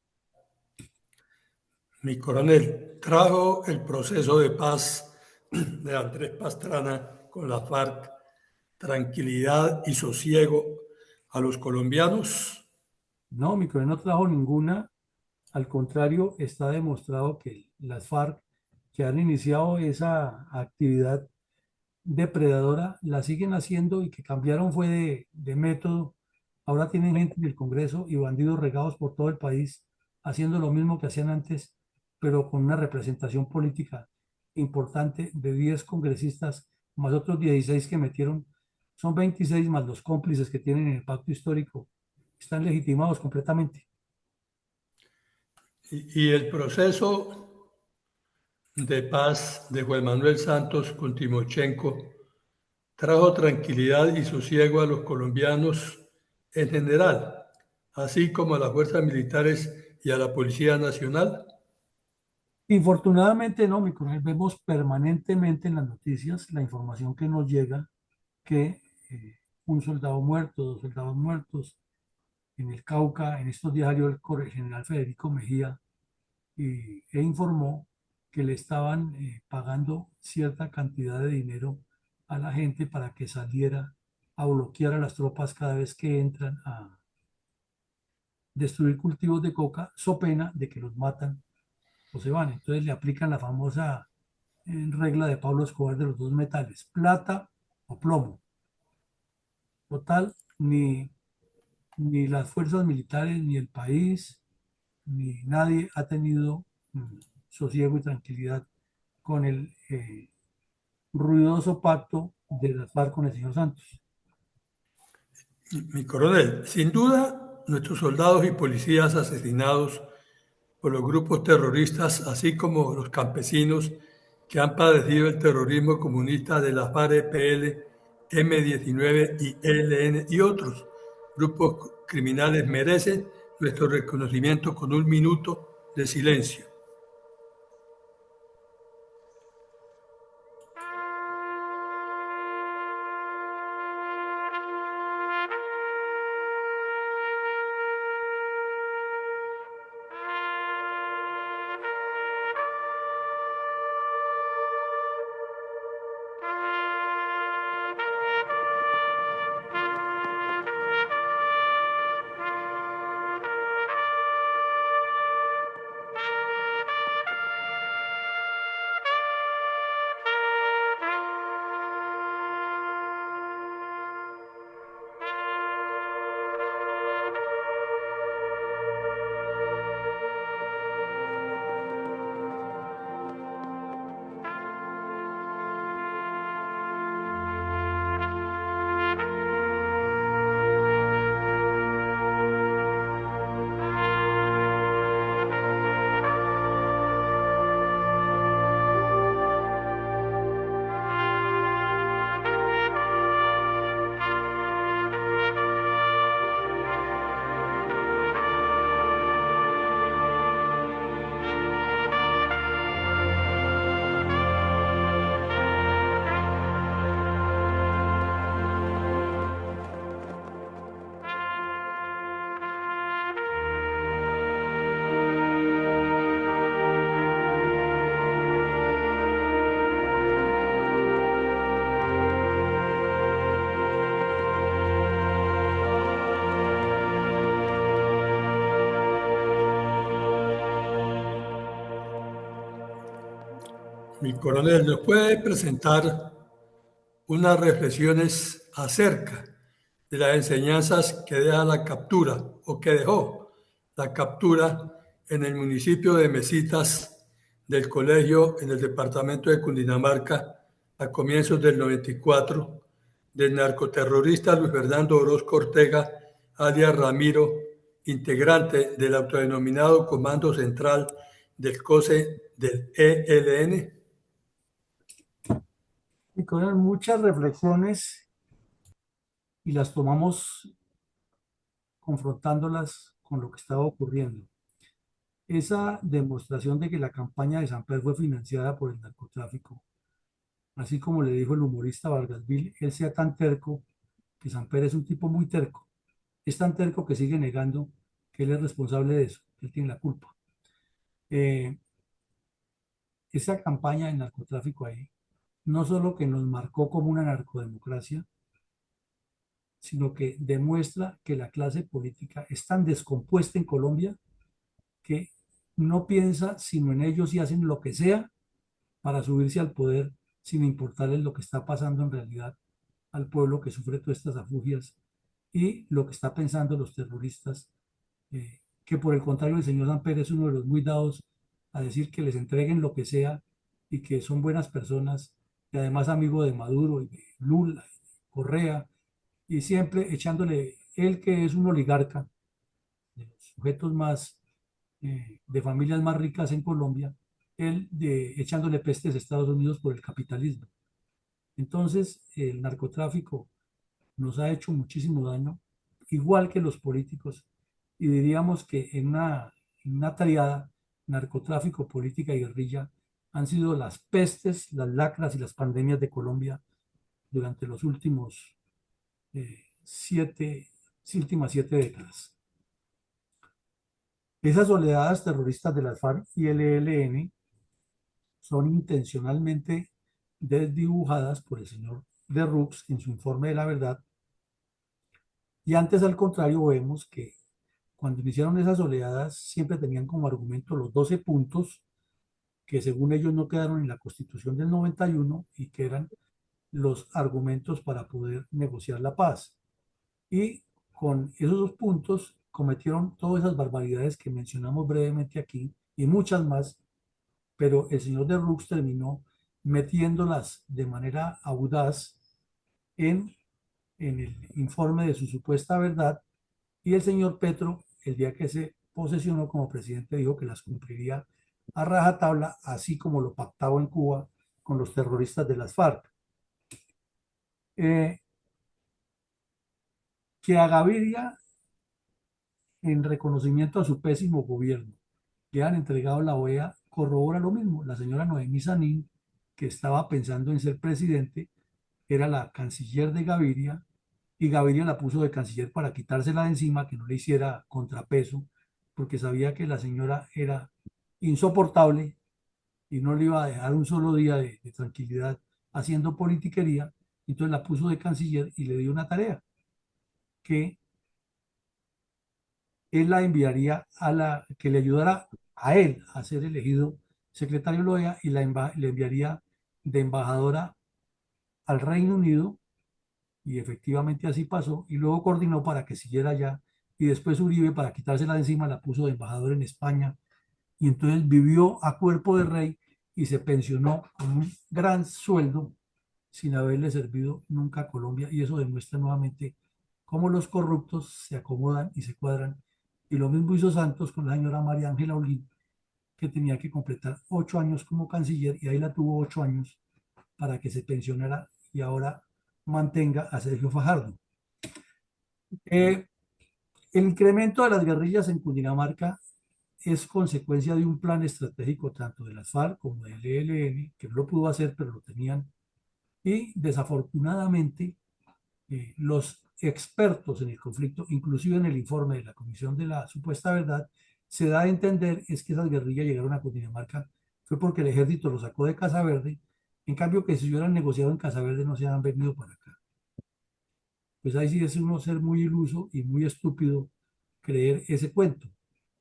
Mi coronel, ¿trajo el proceso de paz de Andrés Pastrana con la FARC tranquilidad y sosiego a los colombianos? No, mi coronel no trajo ninguna. Al contrario, está demostrado que las FARC, que han iniciado esa actividad depredadora, la siguen haciendo, y que cambiaron fue de método. Ahora tienen gente en el Congreso y bandidos regados por todo el país haciendo lo mismo que hacían antes, pero con una representación política importante de 10 congresistas, más otros 16 que metieron. Son 26 más los cómplices que tienen en el pacto histórico. Están legitimados completamente. Y el proceso de paz de Juan Manuel Santos con Timochenko trajo tranquilidad y sosiego a los colombianos en general, así como a las fuerzas militares y a la Policía Nacional. Infortunadamente no, mi coronel, vemos permanentemente en las noticias la información que nos llega que un soldado muerto, dos soldados muertos en el Cauca. En estos días salió el general Federico Mejía e informó que le estaban pagando cierta cantidad de dinero a la gente para que saliera a bloquear a las tropas cada vez que entran a destruir cultivos de coca, so pena de que los matan o se van. Entonces le aplican la famosa regla de Pablo Escobar de los dos metales, plata o plomo. Total, ni las fuerzas militares, ni el país, ni nadie ha tenido sosiego y tranquilidad con el ruidoso pacto de las FARC con el señor Santos. Mi coronel, sin duda, nuestros soldados y policías asesinados por los grupos terroristas, así como los campesinos que han padecido el terrorismo comunista de la FARC-EPL, M-19 y ELN y otros grupos criminales, merecen nuestro reconocimiento con un minuto de silencio. Mi coronel, ¿nos puede presentar unas reflexiones acerca de las enseñanzas que deja la captura o que dejó la captura en el municipio de Mesitas del colegio en el departamento de Cundinamarca a comienzos del 94 del narcoterrorista Luis Fernando Orozco Ortega, alias Ramiro, integrante del autodenominado Comando Central del COSE del ELN? Y con muchas reflexiones y las tomamos confrontándolas con lo que estaba ocurriendo. Esa demostración de que la campaña de Samper fue financiada por el narcotráfico, así como le dijo el humorista Vargasville, él sea tan terco, que Samper es un tipo muy terco, es tan terco que sigue negando que él es responsable de eso, que él tiene la culpa. Eh, esa campaña de narcotráfico ahí, no solo que nos marcó como una narcodemocracia, sino que demuestra que la clase política es tan descompuesta en Colombia que no piensa sino en ellos y hacen lo que sea para subirse al poder sin importarles lo que está pasando en realidad al pueblo que sufre todas estas afugias y lo que está pensando los terroristas, que por el contrario el señor Samper es uno de los muy dados a decir que les entreguen lo que sea y que son buenas personas y además amigo de Maduro y de Lula, y de Correa, y siempre echándole, él que es un oligarca, de los sujetos más, de familias más ricas en Colombia, él echándole pestes a Estados Unidos por el capitalismo. Entonces, el narcotráfico nos ha hecho muchísimo daño, igual que los políticos, y diríamos que en una triada, narcotráfico, política y guerrilla, han sido las pestes, las lacras y las pandemias de Colombia durante los últimos siete, últimas 7 décadas. Esas oleadas terroristas de las FARC y el ELN son intencionalmente desdibujadas por el señor de Rux en su informe de la verdad, y antes, al contrario, vemos que cuando iniciaron esas oleadas siempre tenían como argumento los 12 puntos que según ellos no quedaron en la Constitución del 91 y que eran los argumentos para poder negociar la paz. Y con esos 2 puntos cometieron todas esas barbaridades que mencionamos brevemente aquí y muchas más, pero el señor de Rux terminó metiéndolas de manera audaz en, en el informe de su supuesta verdad, y el señor Petro, el día que se posesionó como presidente, dijo que las cumpliría a rajatabla, así como lo pactaba en Cuba con los terroristas de las FARC. Que a Gaviria, en reconocimiento a su pésimo gobierno, le han entregado la OEA, corrobora lo mismo. La señora Noemí Sanín, que estaba pensando en ser presidente, era la canciller de Gaviria, y Gaviria la puso de canciller para quitársela de encima, que no le hiciera contrapeso, porque sabía que la señora era insoportable y no le iba a dejar un solo día de tranquilidad haciendo politiquería. Entonces la puso de canciller y le dio una tarea, que él la enviaría que le ayudara a él a ser elegido secretario de la OEA, y le enviaría de embajadora al Reino Unido, y efectivamente así pasó, y luego coordinó para que siguiera allá, y después Uribe, para quitársela de encima, la puso de embajador en España, y entonces vivió a cuerpo de rey y se pensionó con un gran sueldo sin haberle servido nunca a Colombia, y eso demuestra nuevamente cómo los corruptos se acomodan y se cuadran. Y lo mismo hizo Santos con la señora María Ángela Holguín, que tenía que completar 8 años como canciller, y ahí la tuvo 8 años para que se pensionara y ahora mantenga a Sergio Fajardo. El incremento de las guerrillas en Cundinamarca es consecuencia de un plan estratégico tanto de las FARC como del ELN, que no lo pudo hacer, pero lo tenían, y desafortunadamente los expertos en el conflicto, inclusive en el informe de la Comisión de la Supuesta Verdad, se da a entender es que esas guerrillas llegaron a Cundinamarca fue porque el ejército los sacó de Casa Verde, en cambio que si hubieran negociado en Casa Verde no se han venido para acá. Pues ahí sí es uno ser muy iluso y muy estúpido creer ese cuento,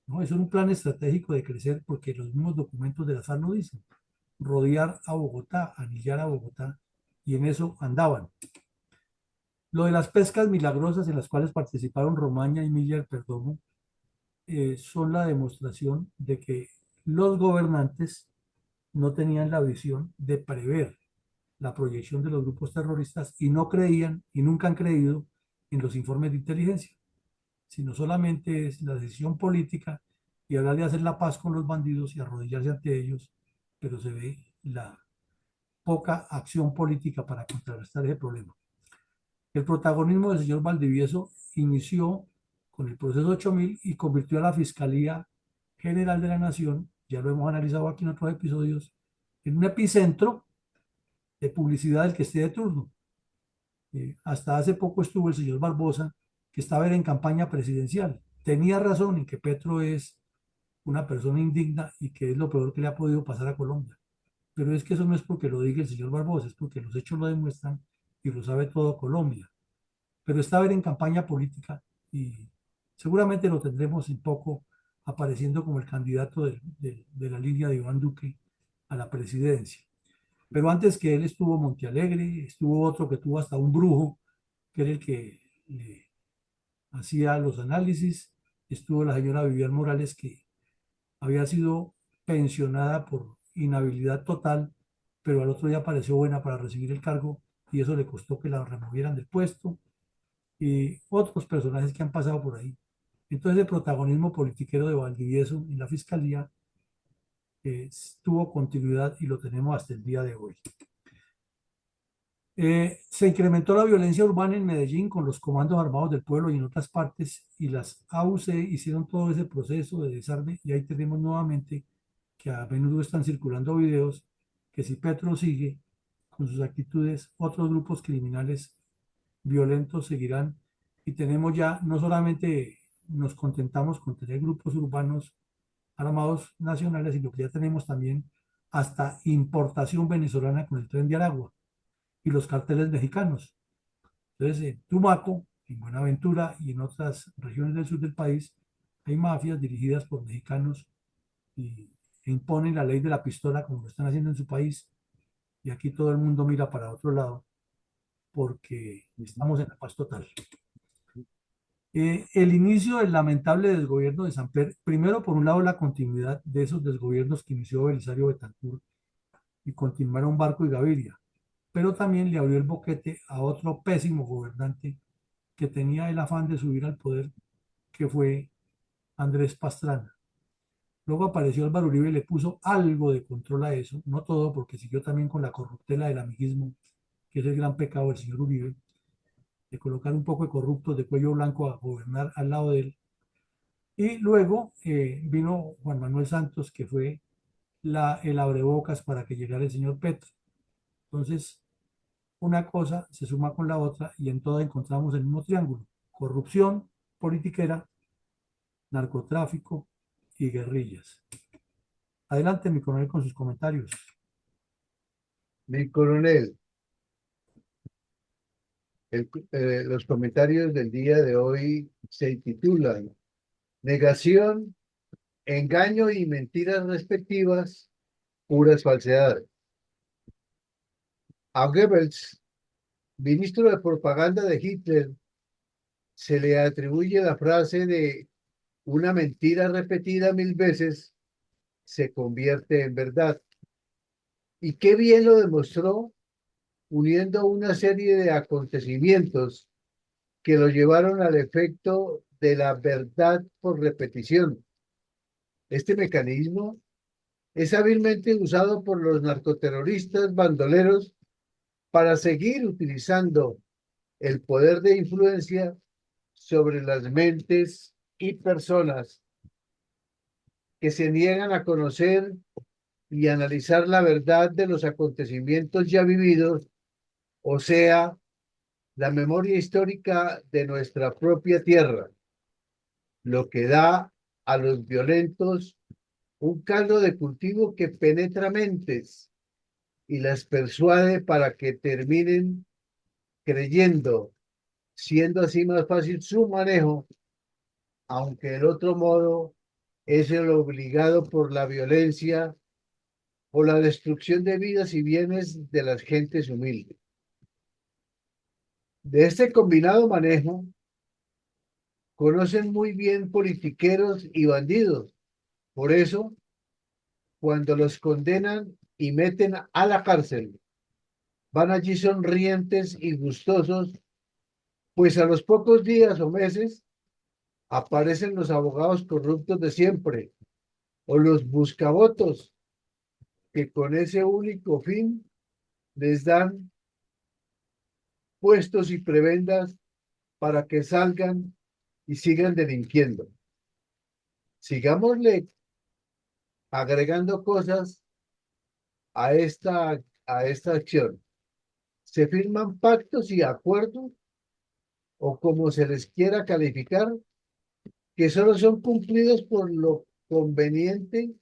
¿no? Eso es un plan estratégico de crecer, porque los mismos documentos de la FARC lo dicen: rodear a Bogotá, anillar a Bogotá, y en eso andaban. Lo de las pescas milagrosas en las cuales participaron Romaña y Miller Perdomo son la demostración de que los gobernantes no tenían la visión de prever la proyección de los grupos terroristas, y no creían y nunca han creído en los informes de inteligencia, sino solamente es la decisión política y hablar de hacer la paz con los bandidos y arrodillarse ante ellos, pero se ve la poca acción política para contrarrestar ese problema. El protagonismo del señor Valdivieso inició con el proceso 8000 y convirtió a la Fiscalía General de la Nación, ya lo hemos analizado aquí en otros episodios, en un epicentro de publicidad del que esté de turno. Hasta hace poco estuvo el señor Barbosa, que estaba en campaña presidencial. Tenía razón en que Petro es una persona indigna y que es lo peor que le ha podido pasar a Colombia. Pero es que eso no es porque lo diga el señor Barbosa, es porque los hechos lo demuestran y lo sabe todo Colombia. Pero está en campaña política, y seguramente lo tendremos en poco apareciendo como el candidato de la línea de Iván Duque a la presidencia. Pero antes que él estuvo Montealegre, estuvo otro que tuvo hasta un brujo, que era el que le hacía los análisis, estuvo la señora Vivian Morales, que había sido pensionada por inhabilidad total, pero al otro día pareció buena para recibir el cargo, y eso le costó que la removieran del puesto, y otros personajes que han pasado por ahí. Entonces el protagonismo politiquero de Valdivieso en la fiscalía tuvo continuidad y lo tenemos hasta el día de hoy. Se incrementó la violencia urbana en Medellín con los comandos armados del pueblo y en otras partes, y las AUC hicieron todo ese proceso de desarme, y ahí tenemos nuevamente que a menudo están circulando videos que si Petro sigue con sus actitudes, otros grupos criminales violentos seguirán, y tenemos ya, no solamente nos contentamos con tener grupos urbanos armados nacionales, sino que ya tenemos también hasta importación venezolana con el Tren de Aragua y los carteles mexicanos. Entonces, en Tumaco, en Buenaventura y en otras regiones del sur del país, hay mafias dirigidas por mexicanos y imponen la ley de la pistola como lo están haciendo en su país, y aquí todo el mundo mira para otro lado porque estamos en la paz total. El inicio del lamentable desgobierno de Samper, primero por un lado la continuidad de esos desgobiernos que inició Belisario Betancur y continuaron Barco y Gaviria, pero también le abrió el boquete a otro pésimo gobernante que tenía el afán de subir al poder, que fue Andrés Pastrana. Luego apareció Álvaro Uribe y le puso algo de control a eso, no todo, porque siguió también con la corruptela del amiguismo, que es el gran pecado del señor Uribe, de colocar un poco de corruptos de cuello blanco a gobernar al lado de él. Y luego vino Juan Manuel Santos, que fue el abrebocas para que llegara el señor Petro. Entonces, una cosa se suma con la otra y en todo encontramos el mismo triángulo: corrupción politiquera, narcotráfico y guerrillas. Adelante, mi coronel, con sus comentarios. Mi coronel, los comentarios del día de hoy se titulan Negación, engaño y mentiras respectivas, puras falsedades. A Goebbels, ministro de propaganda de Hitler, se le atribuye la frase de una mentira repetida 1000 veces se convierte en verdad. Y qué bien lo demostró uniendo una serie de acontecimientos que lo llevaron al efecto de la verdad por repetición. Este mecanismo es hábilmente usado por los narcoterroristas bandoleros para seguir utilizando el poder de influencia sobre las mentes y personas que se niegan a conocer y analizar la verdad de los acontecimientos ya vividos, o sea, la memoria histórica de nuestra propia tierra, lo que da a los violentos un caldo de cultivo que penetra mentes y las persuade para que terminen creyendo, siendo así más fácil su manejo, aunque el otro modo es el obligado por la violencia o la destrucción de vidas y bienes de las gentes humildes. De este combinado manejo conocen muy bien politiqueros y bandidos. Por eso, cuando los condenan y meten a la cárcel, van allí sonrientes y gustosos, pues a los pocos días o meses aparecen los abogados corruptos de siempre o los buscavotos que con ese único fin les dan puestos y prebendas para que salgan y sigan delinquiendo. Sigámosle agregando cosas a esta acción. Se firman pactos y acuerdos, o como se les quiera calificar, que solo son cumplidos por lo conveniente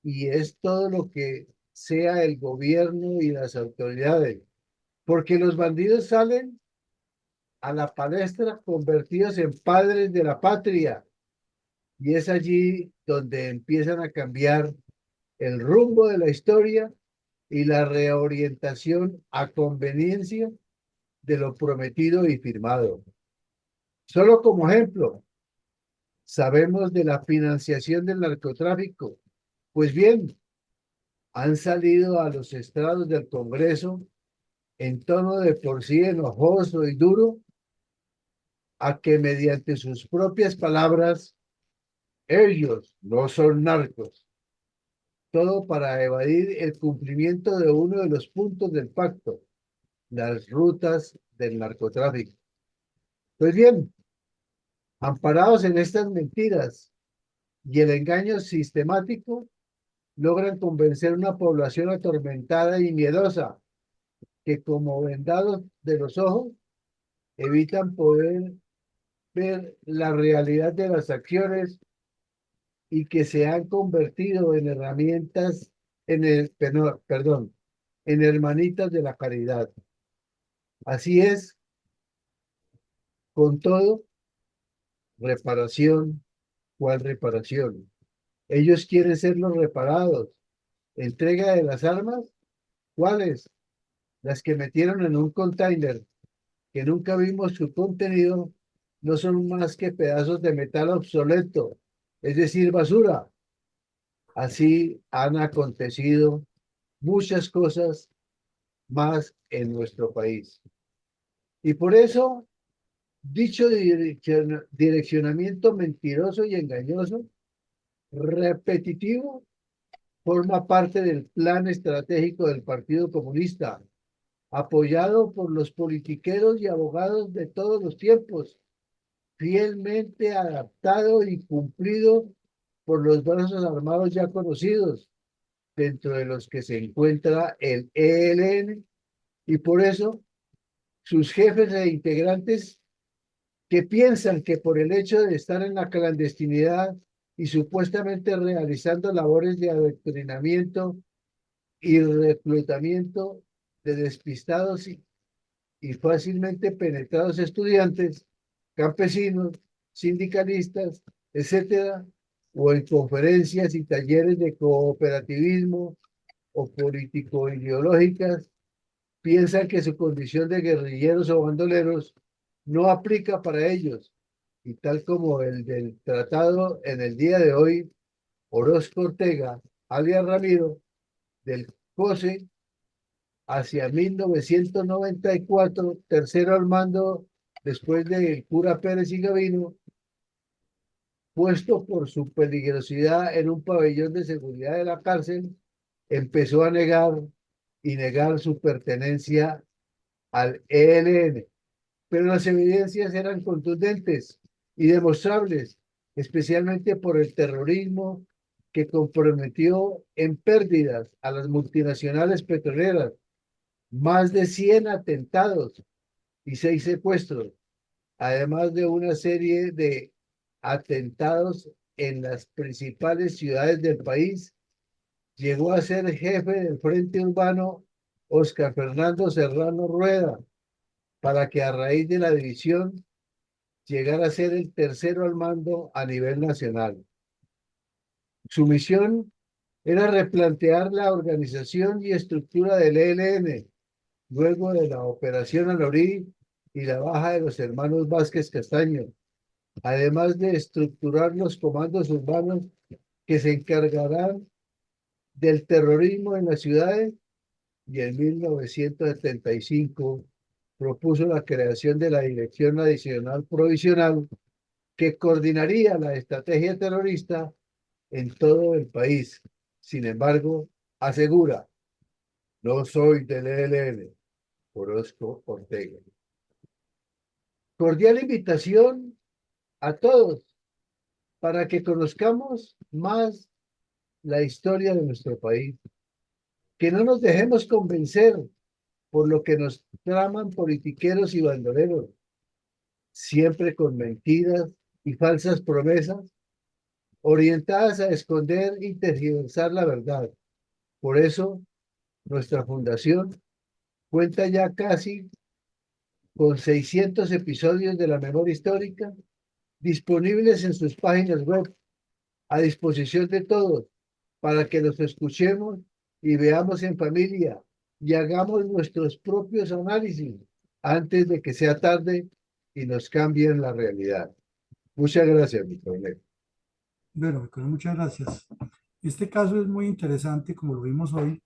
y es todo lo que sea el gobierno y las autoridades, porque los bandidos salen a la palestra convertidos en padres de la patria y es allí donde empiezan a cambiar el rumbo de la historia y la reorientación a conveniencia de lo prometido y firmado. Solo como ejemplo, sabemos de la financiación del narcotráfico. Pues bien, han salido a los estrados del Congreso en tono de por sí enojoso y duro a que mediante sus propias palabras, ellos no son narcos. Todo para evadir el cumplimiento de uno de los puntos del pacto, las rutas del narcotráfico. Pues bien, amparados en estas mentiras y el engaño sistemático, logran convencer a una población atormentada y miedosa que como vendados de los ojos evitan poder ver la realidad de las acciones y que se han convertido en herramientas, perdón, en hermanitas de la caridad. Así es, con todo, reparación, ¿cuál reparación? Ellos quieren ser los reparados. Entrega de las armas, ¿cuáles? Las que metieron en un container, que nunca vimos su contenido, no son más que pedazos de metal obsoleto, es decir, basura. Así han acontecido muchas cosas más en nuestro país. Y por eso, dicho direccionamiento mentiroso y engañoso, repetitivo, forma parte del plan estratégico del Partido Comunista, apoyado por los politiqueros y abogados de todos los tiempos, fielmente adaptado y cumplido por los brazos armados ya conocidos, dentro de los que se encuentra el ELN, y por eso sus jefes e integrantes que piensan que por el hecho de estar en la clandestinidad y supuestamente realizando labores de adoctrinamiento y reclutamiento de despistados y fácilmente penetrados estudiantes, campesinos, sindicalistas, etcétera, o en conferencias y talleres de cooperativismo o político-ideológicas, piensan que su condición de guerrilleros o bandoleros no aplica para ellos, y tal como el del tratado en el día de hoy, Orozco Ortega, alias Ramiro, del COSE, hacia 1994, tercero al mando después del cura Pérez y Gavino, puesto por su peligrosidad en un pabellón de seguridad de la cárcel, empezó a negar su pertenencia al ELN. Pero las evidencias eran contundentes y demostrables, especialmente por el terrorismo que comprometió en pérdidas a las multinacionales petroleras, más de 100 atentados y 6 secuestros, además de una serie de atentados en las principales ciudades del país. Llegó a ser jefe del Frente Urbano Oscar Fernando Serrano Rueda, para que a raíz de la división llegara a ser el tercero al mando a nivel nacional. Su misión era replantear la organización y estructura del ELN, luego de la operación Alorí y la baja de los hermanos Vázquez Castaño, además de estructurar los comandos urbanos que se encargarán del terrorismo en las ciudades, y en 1975 propuso la creación de la Dirección Adicional Provisional que coordinaría la estrategia terrorista en todo el país. Sin embargo, asegura, no soy del ELN, Orozco Ortega. Cordial invitación a todos para que conozcamos más la historia de nuestro país, que no nos dejemos convencer por lo que nos traman politiqueros y bandoleros, siempre con mentiras y falsas promesas, orientadas a esconder y tergiversar la verdad. Por eso, nuestra fundación cuenta ya casi con 600 episodios de la memoria histórica disponibles en sus páginas web, a disposición de todos, para que los escuchemos y veamos en familia y hagamos nuestros propios análisis antes de que sea tarde y nos cambien la realidad. Muchas gracias, mi colega. Bueno, muchas gracias. Este caso es muy interesante, como lo vimos hoy,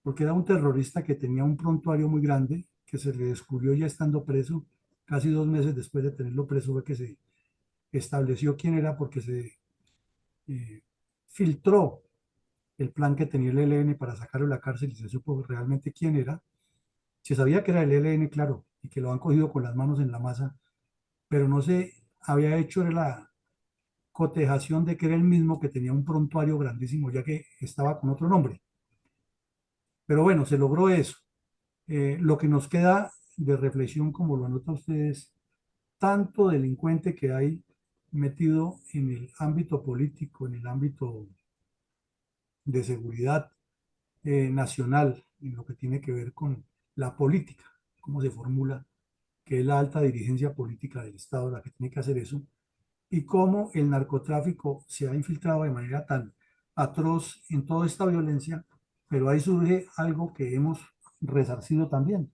porque era un terrorista que tenía un prontuario muy grande, que se le descubrió ya estando preso. Casi 2 meses después de tenerlo preso fue que se estableció quién era, porque se eh, filtró el plan que tenía el ELN para sacarlo de la cárcel y se supo realmente quién era. Se sabía que era el ELN, claro, y que lo han cogido con las manos en la masa, pero no se había hecho la cotejación de que era el mismo que tenía un prontuario grandísimo, ya que estaba con otro nombre. Pero bueno, se logró eso. Lo que nos queda de reflexión, como lo anotan ustedes, tanto delincuente que hay metido en el ámbito político, en el ámbito de seguridad nacional, en lo que tiene que ver con la política, cómo se formula, que es la alta dirigencia política del Estado la que tiene que hacer eso, y cómo el narcotráfico se ha infiltrado de manera tan atroz en toda esta violencia, pero ahí surge algo que hemos resarcido también.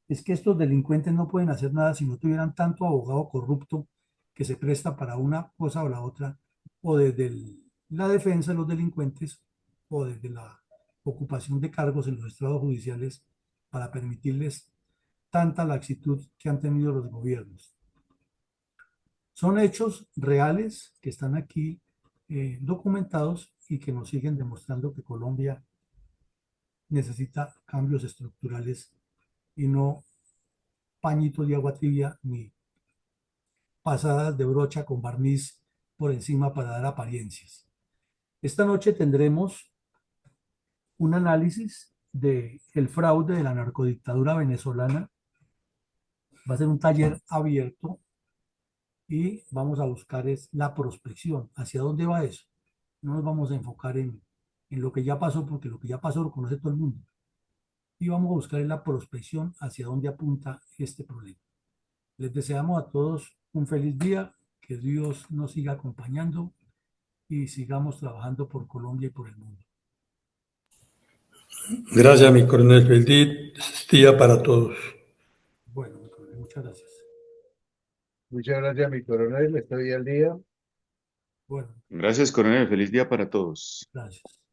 Es que estos delincuentes no pueden hacer nada si no tuvieran tanto abogado corrupto que se presta para una cosa o la otra, o desde la defensa de los delincuentes, o desde la ocupación de cargos en los estrados judiciales para permitirles tanta laxitud que han tenido los gobiernos. Son hechos reales que están aquí documentados y que nos siguen demostrando que Colombia necesita cambios estructurales y no pañitos de agua tibia ni pasadas de brocha con barniz por encima para dar apariencias. Esta noche tendremos un análisis del fraude de la narcodictadura venezolana. Va a ser un taller abierto y vamos a buscar es la prospección. ¿Hacia dónde va eso? No nos vamos a enfocar en lo que ya pasó, porque lo que ya pasó lo conoce todo el mundo. Y vamos a buscar en la prospección hacia dónde apunta este problema. Les deseamos a todos un feliz día, que Dios nos siga acompañando y sigamos trabajando por Colombia y por el mundo. Gracias, mi coronel. Feliz día para todos. Bueno, muchas gracias. Muchas gracias, mi coronel. Estoy al día. Bueno, Gracias, coronel. Feliz día para todos. gracias.